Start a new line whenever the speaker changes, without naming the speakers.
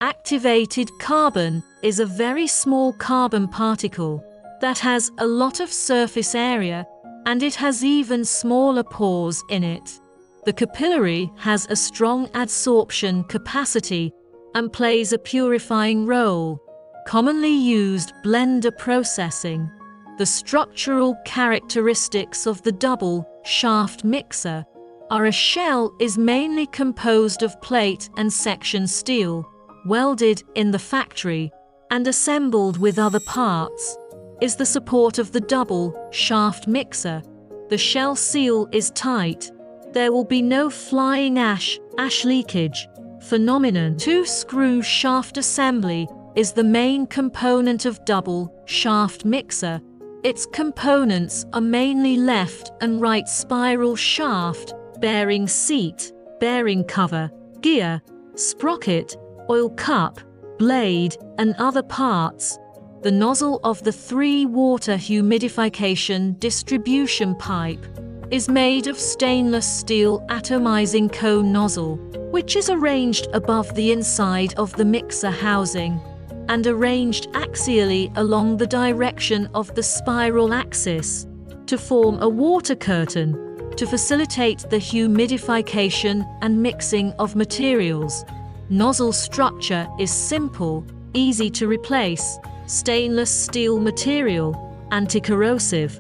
Activated carbon is a very small carbon particle that has a lot of surface area, and it has even smaller pores in it. The capillary has a strong adsorption capacity and plays a purifying role. Commonly used blender processing. The structural characteristics of the double shaft mixer are: a shell is mainly composed of plate and section steel, welded in the factory and assembled with other parts. Is the support of the double shaft mixer. The shell seal is tight. There will be no flying ash leakage phenomenon. Two-screw shaft assembly is the main component of double shaft mixer. Its components are mainly left and right spiral shaft, bearing seat, bearing cover, gear, sprocket, oil cup, blade, and other parts. The nozzle of the 3-water humidification distribution pipe is made of stainless steel atomizing cone nozzle, which is arranged above the inside of the mixer housing and arranged axially along the direction of the spiral axis to form a water curtain to facilitate the humidification and mixing of materials. Nozzle structure is simple, easy to replace, stainless steel material, anti-corrosive.